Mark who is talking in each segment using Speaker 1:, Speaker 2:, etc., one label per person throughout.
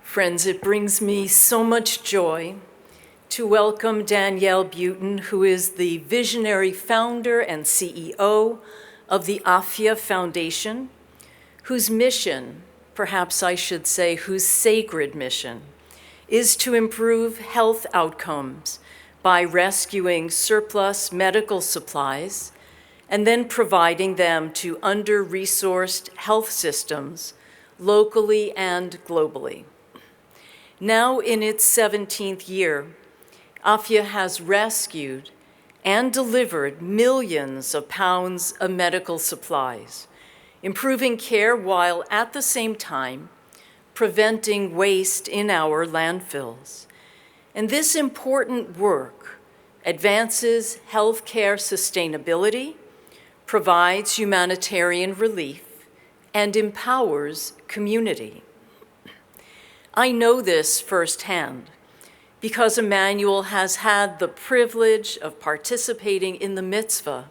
Speaker 1: Friends, it brings me so much joy to welcome Danielle Butin, who is the visionary founder and CEO of the Afya Foundation, whose mission, perhaps I should say, whose sacred mission, is to improve health outcomes by rescuing surplus medical supplies and then providing them to under-resourced health systems locally and globally. Now in its 17th year, Afya has rescued and delivered millions of pounds of medical supplies, improving care while at the same time preventing waste in our landfills. And this important work advances healthcare sustainability, provides humanitarian relief, and empowers community. I know this firsthand because Emanu-El has had the privilege of participating in the mitzvah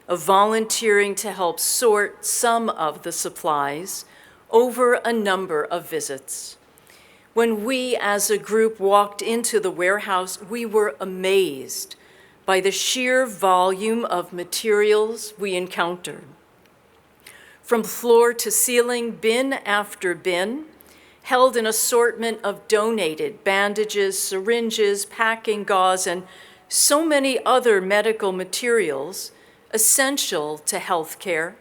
Speaker 1: of volunteering to help sort some of the supplies over a number of visits. When we as a group walked into the warehouse, we were amazed by the sheer volume of materials we encountered. From floor to ceiling, bin after bin, held an assortment of donated bandages, syringes, packing gauze, and so many other medical materials essential to healthcare,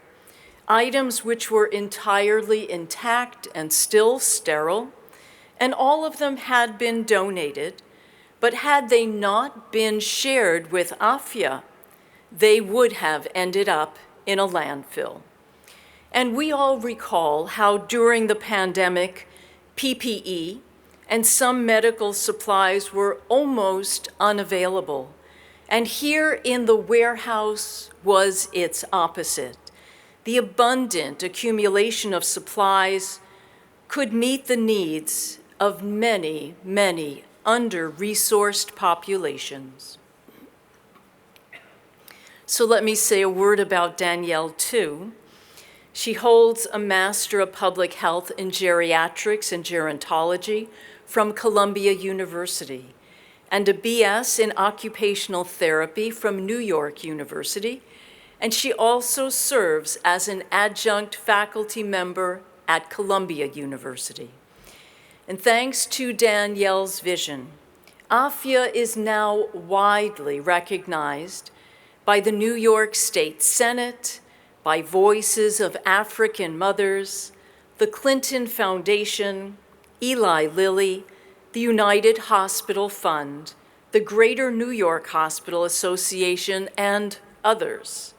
Speaker 1: items which were entirely intact and still sterile, and all of them had been donated, but had they not been shared with Afya, they would have ended up in a landfill. And we all recall how during the pandemic, PPE and some medical supplies were almost unavailable. And here in the warehouse was its opposite. The abundant accumulation of supplies could meet the needs of many, many under-resourced populations. So let me say a word about Danielle too. She holds a Master of Public Health in Geriatrics and Gerontology from Columbia University and a BS in Occupational Therapy from New York University, and she also serves as an adjunct faculty member at Columbia University. And thanks to Danielle's vision, Afya is now widely recognized by the New York State Senate, by Voices of African Mothers, the Clinton Foundation, Eli Lilly, the United Hospital Fund, the Greater New York Hospital Association, and others.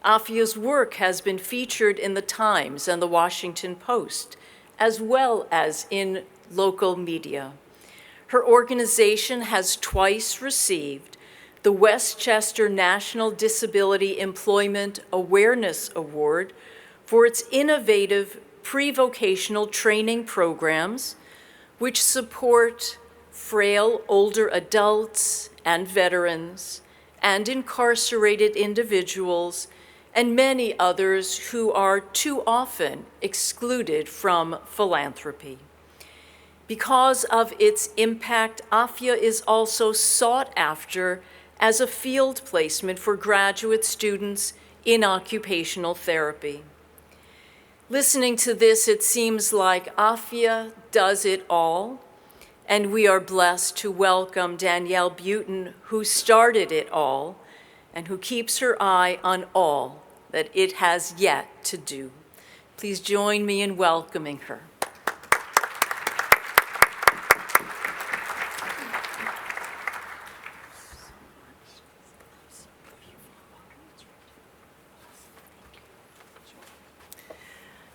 Speaker 1: Afya's work has been featured in the Times and the Washington Post, as well as in local media. Her organization has twice received the Westchester National Disability Employment Awareness Award for its innovative pre-vocational training programs, which support frail older adults and veterans and incarcerated individuals and many others who are too often excluded from philanthropy. Because of its impact, Afya is also sought after as a field placement for graduate students in occupational therapy. Listening to this, it seems like Afya does it all, and we are blessed to welcome Danielle Butin, who started it all and who keeps her eye on all that it has yet to do. Please join me in welcoming her.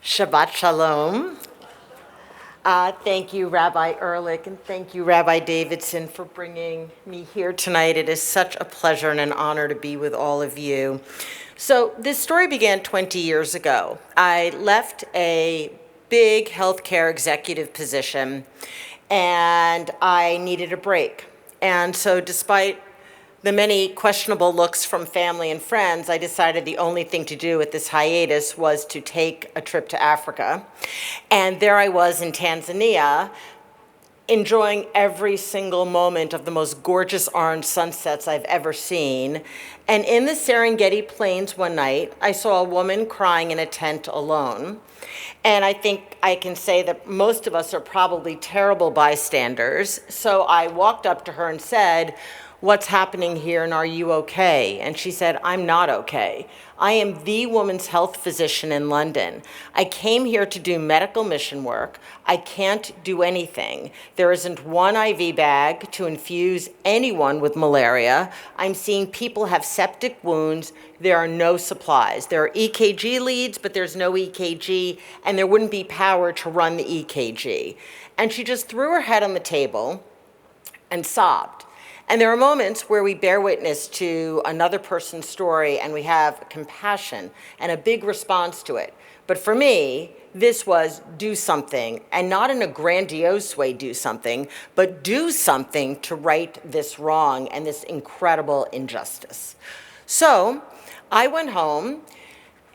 Speaker 2: Shabbat Shalom. Thank you, Rabbi Ehrlich, and thank you, Rabbi Davidson, for bringing me here tonight. It is such a pleasure and an honor to be with all of you. So this story began 20 years ago. I left a big healthcare executive position, and I needed a break. And so despite the many questionable looks from family and friends, I decided the only thing to do with this hiatus was to take a trip to Africa. And there I was in Tanzania enjoying every single moment of the most gorgeous orange sunsets I've ever seen. And in the Serengeti Plains one night, I saw a woman crying in a tent alone. And I think I can say that most of us are probably terrible bystanders. So I walked up to her and said, "What's happening here, and are you okay?" And she said, "I'm not okay. I am the woman's health physician in London. I came here to do medical mission work. I can't do anything. There isn't one IV bag to infuse anyone with malaria. I'm seeing people have septic wounds. There are no supplies. There are EKG leads, but there's no EKG, and there wouldn't be power to run the EKG." And she just threw her head on the table and sobbed. And there are moments where we bear witness to another person's story and we have compassion and a big response to it. But for me, this was do something, and not in a grandiose way do something, but do something to right this wrong and this incredible injustice. So I went home,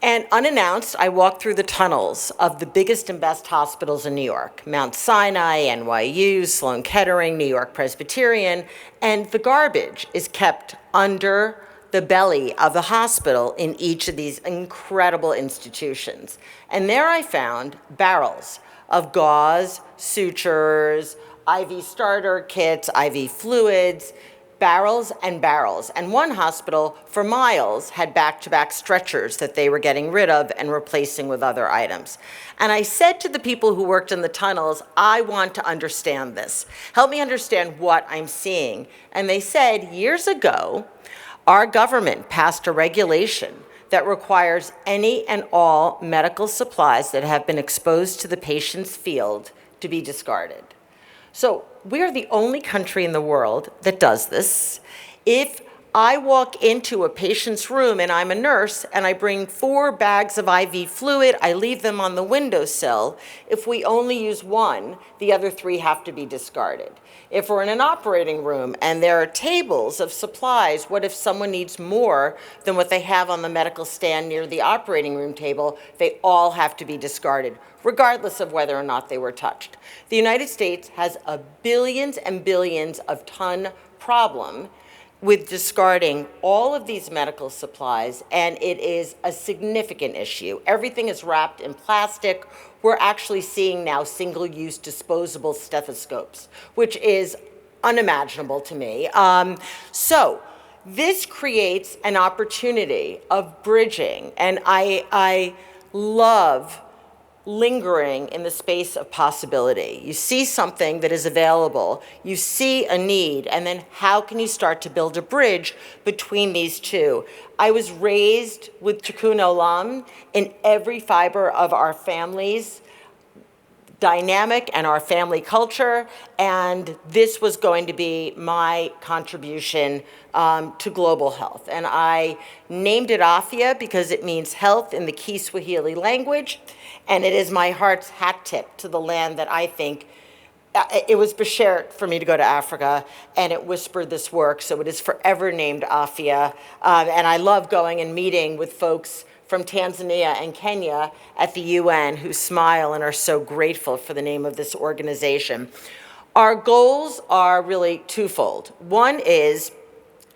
Speaker 2: and unannounced, I walked through the tunnels of the biggest and best hospitals in New York: Mount Sinai, NYU, Sloan Kettering, New York Presbyterian, and the garbage is kept under the belly of the hospital in each of these incredible institutions. And there I found barrels of gauze, sutures, IV starter kits, IV fluids, barrels and barrels. And one hospital for miles had back-to-back stretchers that they were getting rid of and replacing with other items. And I said to the people who worked in the tunnels, "I want to understand this. Help me understand what I'm seeing." And they said, years ago, our government passed a regulation that requires any and all medical supplies that have been exposed to the patient's field to be discarded. So we are the only country in the world that does this. If I walk into a patient's room and I'm a nurse and I bring 4 bags of IV fluid, I leave them on the windowsill. If we only use one, the other 3 have to be discarded. If we're in an operating room and there are tables of supplies, what if someone needs more than what they have on the medical stand near the operating room table? They all have to be discarded, regardless of whether or not they were touched. The United States has a billions and billions of ton problem with discarding all of these medical supplies, and it is a significant issue. Everything is wrapped in plastic. We're actually seeing now single-use disposable stethoscopes, which is unimaginable to me. So this creates an opportunity of bridging, and I love lingering in the space of possibility. You see something that is available, you see a need, and then how can you start to build a bridge between these two? I was raised with Tikkun Olam in every fiber of our family's dynamic and our family culture, and this was going to be my contribution to global health. And I named it Afya because it means health in the Kiswahili language, and it is my heart's hat tip to the land that I think, it was beshert for me to go to Africa, and it whispered this work, so it is forever named Afya. And I love going and meeting with folks from Tanzania and Kenya at the UN who smile and are so grateful for the name of this organization. Our goals are really twofold. One is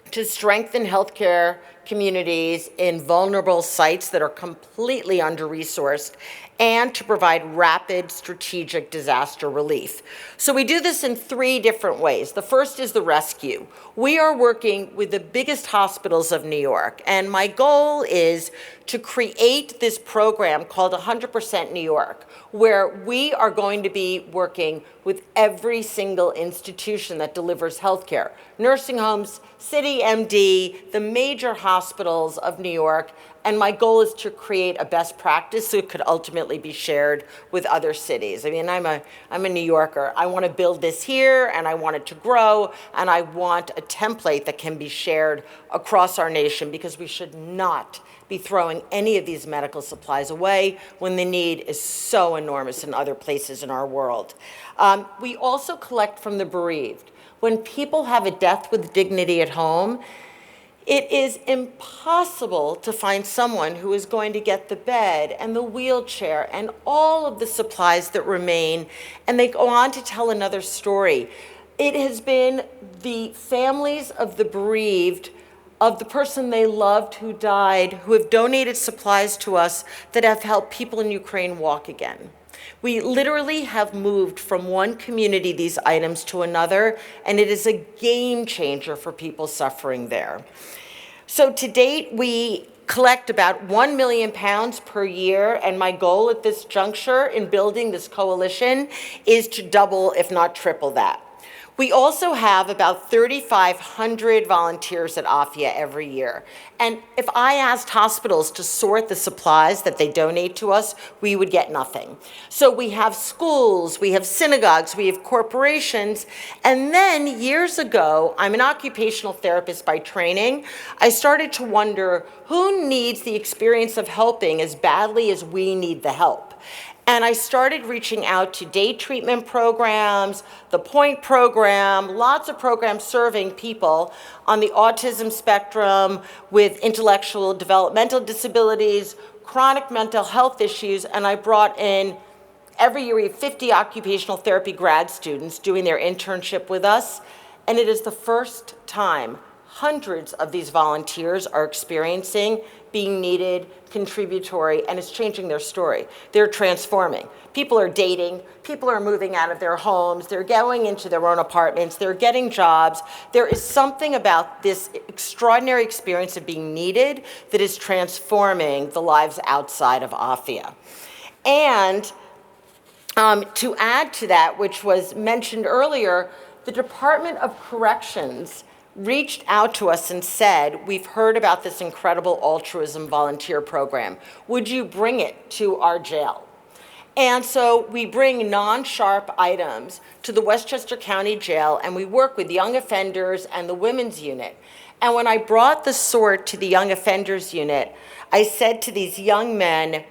Speaker 2: to strengthen healthcare communities in vulnerable sites that are completely under-resourced, and to provide rapid strategic disaster relief. So we do this in 3 different ways. The first is the rescue. We are working with the biggest hospitals of New York, and my goal is to create this program called 100% New York, where we are going to be working with every single institution that delivers healthcare: nursing homes, City MD, the major hospitals of New York. And my goal is to create a best practice so it could ultimately be shared with other cities. I mean, I'm a New Yorker. I want to build this here, and I want it to grow, and I want a template that can be shared across our nation, because we should not be throwing any of these medical supplies away when the need is so enormous in other places in our world. We also collect from the bereaved. When people have a death with dignity at home, It is impossible to find someone who is going to get the bed and the wheelchair and all of the supplies that remain. And they go on to tell another story. It has been the families of the bereaved, of the person they loved who died, who have donated supplies to us that have helped people in Ukraine walk again. We literally have moved from one community these items to another, and it is a game changer for people suffering there. So to date, we collect about 1 million pounds per year, and my goal at this juncture in building this coalition is to double, if not triple that. We also have about 3,500 volunteers at Afya every year. And if I asked hospitals to sort the supplies that they donate to us, we would get nothing. So we have schools, we have synagogues, we have corporations. And then years ago, I'm an occupational therapist by training, I started to wonder who needs the experience of helping as badly as we need the help. And I started reaching out to day treatment programs, the Point program, lots of programs serving people on the autism spectrum with intellectual developmental disabilities, chronic mental health issues, and I brought in, every year we have 50 occupational therapy grad students doing their internship with us, and it is the first time hundreds of these volunteers are experiencing being needed, contributory, and it's changing their story. They're transforming. People are dating, people are moving out of their homes, they're going into their own apartments, they're getting jobs. There is something about this extraordinary experience of being needed that is transforming the lives outside of Afya. And to add to that, which was mentioned earlier, the Department of Corrections reached out to us and said, we've heard about this incredible altruism volunteer program. Would you bring it to our jail? And so we bring non-sharp items to the Westchester County Jail, and we work with young offenders and the women's unit. And when I brought the sort to the young offenders unit, I said to these young men,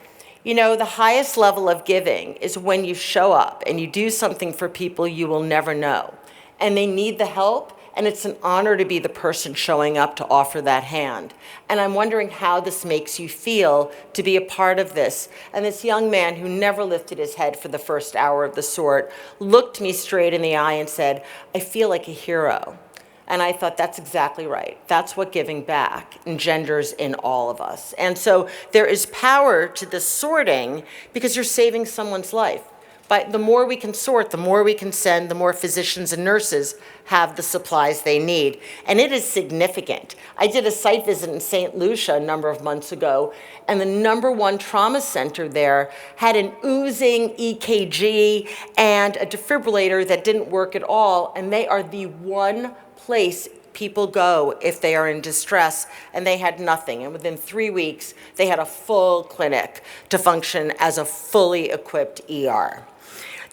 Speaker 2: you know, the highest level of giving is when you show up and you do something for people you will never know. And they need the help, and it's an honor to be the person showing up to offer that hand. And I'm wondering how this makes you feel to be a part of this. And this young man who never lifted his head for the first hour of the sort looked me straight in the eye and said, I feel like a hero. And I thought, that's exactly right. That's what giving back engenders in all of us. And so there is power to this sorting because you're saving someone's life. But the more we can sort, the more we can send, the more physicians and nurses have the supplies they need. And it is significant. I did a site visit in St. Lucia a number of months ago, and the #1 trauma center there had an oozing EKG and a defibrillator that didn't work at all, and they are the one place people go if they are in distress, and they had nothing. And within 3 weeks, they had a full clinic to function as a fully equipped ER.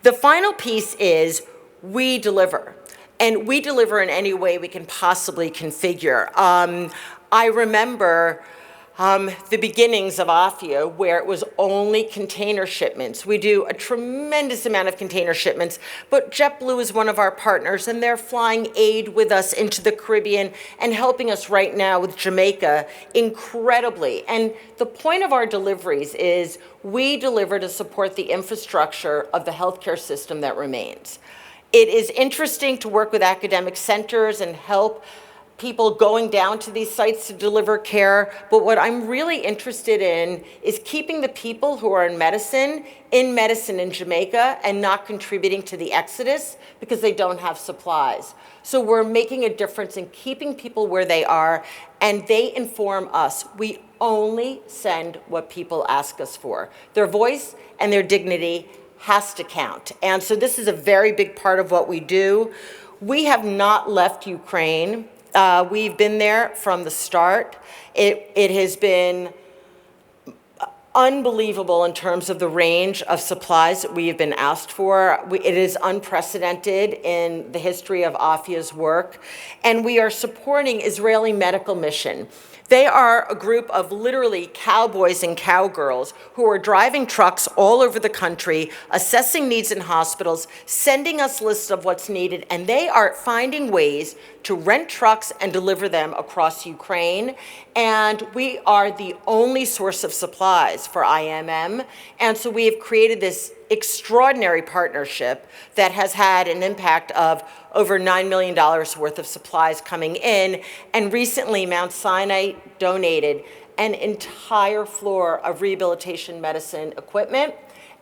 Speaker 2: The final piece is we deliver, and we deliver in any way we can possibly configure. I remember the beginnings of Afya, where it was only container shipments. We do a tremendous amount of container shipments, but JetBlue is one of our partners, and they're flying aid with us into the Caribbean and helping us right now with Jamaica incredibly. And the point of our deliveries is we deliver to support the infrastructure of the healthcare system that remains. It is interesting to work with academic centers and help people going down to these sites to deliver care, but what I'm really interested in is keeping the people who are in medicine in Jamaica and not contributing to the exodus because they don't have supplies. So we're making a difference in keeping people where they are, and they inform us. We only send what people ask us for. Their voice and their dignity has to count. And so this is a very big part of what we do. We have not left Ukraine. We've been there from the start. It has been unbelievable in terms of the range of supplies that we have been asked for. It is unprecedented in the history of Afya's work, and we are supporting Israeli Medical Mission. They are a group of literally cowboys and cowgirls who are driving trucks all over the country, assessing needs in hospitals, sending us lists of what's needed, and they are finding ways to rent trucks and deliver them across Ukraine. And we are the only source of supplies for IMM. And so we have created this extraordinary partnership that has had an impact of over $9 million worth of supplies coming in. And recently, Mount Sinai donated an entire floor of rehabilitation medicine equipment,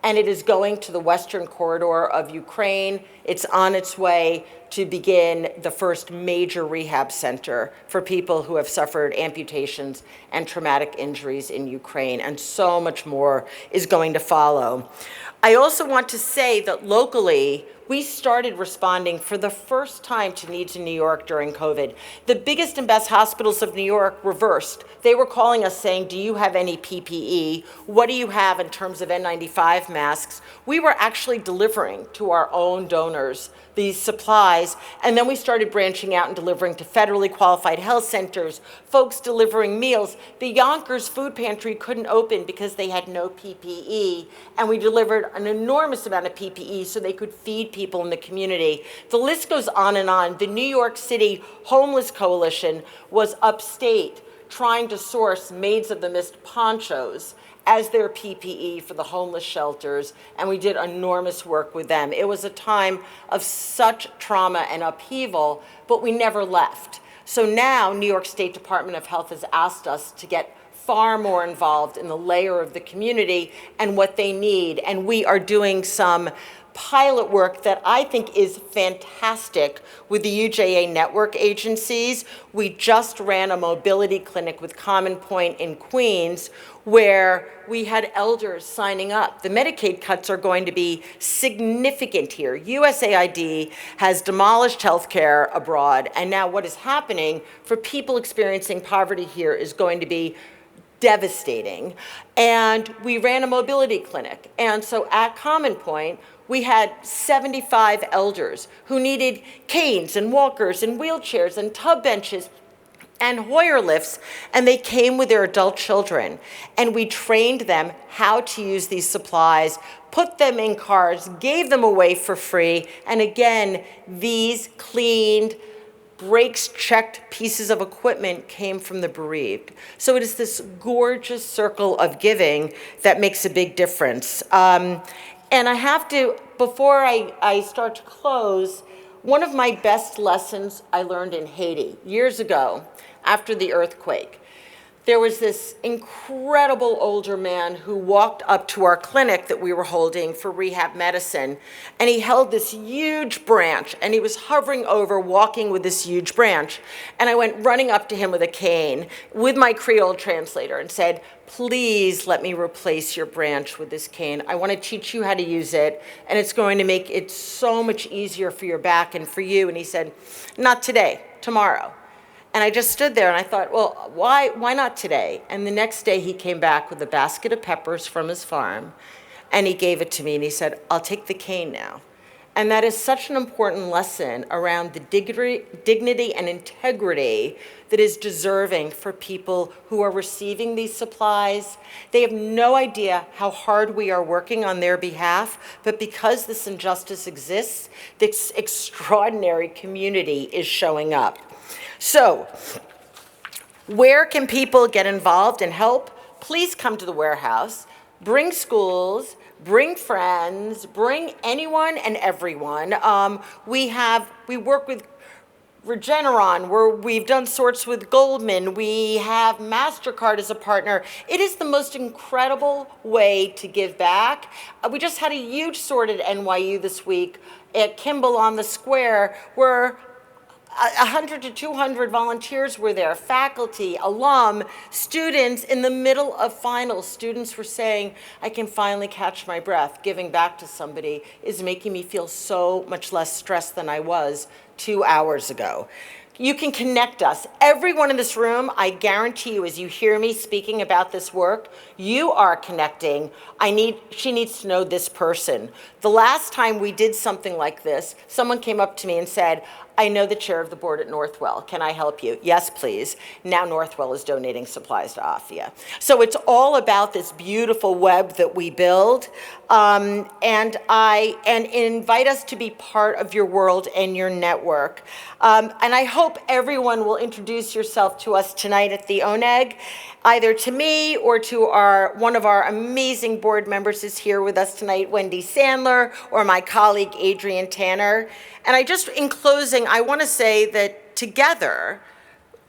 Speaker 2: and it is going to the western corridor of Ukraine. It's on its way to begin the first major rehab center for people who have suffered amputations and traumatic injuries in Ukraine, and so much more is going to follow. I also want to say that locally, we started responding for the first time to needs in New York during COVID. The biggest and best hospitals of New York reversed. They were calling us saying, do you have any PPE? What do you have in terms of N95 masks? We were actually delivering to our own donors these supplies, and then we started branching out and delivering to federally qualified health centers, folks delivering meals. The Yonkers food pantry couldn't open because they had no PPE, and we delivered an enormous amount of PPE so they could feed people in the community. The list goes on and on. The New York City Homeless Coalition was upstate trying to source Maids of the Mist ponchos as their PPE for the homeless shelters, and we did enormous work with them. It was a time of such trauma and upheaval, but we never left. So now New York State Department of Health has asked us to get far more involved in the layer of the community and what they need, and we are doing some pilot work that I think is fantastic with the UJA network agencies. We just ran a mobility clinic with Common Point in Queens where we had elders signing up. The Medicaid cuts are going to be significant here. USAID has demolished healthcare abroad, and now what is happening for people experiencing poverty here is going to be devastating. And we ran a mobility clinic. And so at Common Point, we had 75 elders who needed canes and walkers and wheelchairs and tub benches and Hoyer lifts, and they came with their adult children. And we trained them how to use these supplies, put them in cars, gave them away for free. And again, these cleaned, brakes-checked pieces of equipment came from the bereaved. So it is this gorgeous circle of giving that makes a big difference. And I have to, before I start to close, one of my best lessons I learned in Haiti years ago after the earthquake. There was this incredible older man who walked up to our clinic that we were holding for rehab medicine, and he held this huge branch, and he was hovering over, walking with this huge branch. And I went running up to him with a cane with my Creole translator and said, please let me replace your branch with this cane. I want to teach you how to use it, and it's going to make it so much easier for your back and for you. And he said, not today, tomorrow. And I just stood there and I thought, well, why not today? And the next day he came back with a basket of peppers from his farm, and he gave it to me and he said, I'll take the cane now. And that is such an important lesson around the dignity and integrity that is deserving for people who are receiving these supplies. They have no idea how hard we are working on their behalf, but because this injustice exists, this extraordinary community is showing up. So, where can people get involved and help? Please come to the warehouse. Bring schools, bring friends, bring anyone and everyone. We work with Regeneron, where we've done sorts with Goldman. We have MasterCard as a partner. It is the most incredible way to give back. We just had a huge sort at NYU this week at Kimball on the Square, where 100 to 200 volunteers were there, faculty, alum, students. In the middle of finals, students were saying, I can finally catch my breath. Giving back to somebody is making me feel so much less stressed than I was 2 hours ago. You can connect us. Everyone in this room, I guarantee you, as you hear me speaking about this work, you are connecting. She needs to know this person. The last time we did something like this, someone came up to me and said, I know the chair of the board at Northwell. Can I help you? Yes, please. Now Northwell is donating supplies to Afya. So it's all about this beautiful web that we build, and invite us to be part of your world and your network. And I hope everyone will introduce yourself to us tonight at the ONEG, either to me or to one of our amazing board members is here with us tonight, Wendy Sandler, or my colleague, Adrian Tanner. And in closing, I want to say that together,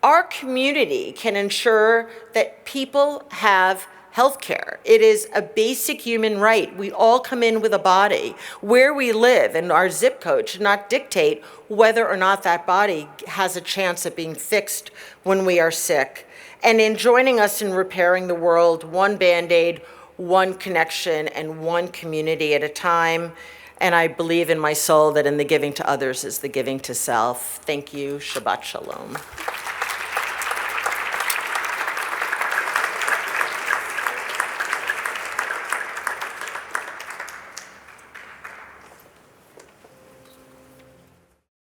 Speaker 2: our community can ensure that people have health care. It is a basic human right. We all come in with a body. Where we live and our zip code should not dictate whether or not that body has a chance of being fixed when we are sick. And in joining us in repairing the world, one Band-Aid, one connection, and one community at a time. And I believe in my soul that in the giving to others is the giving to self. Thank you. Shabbat Shalom.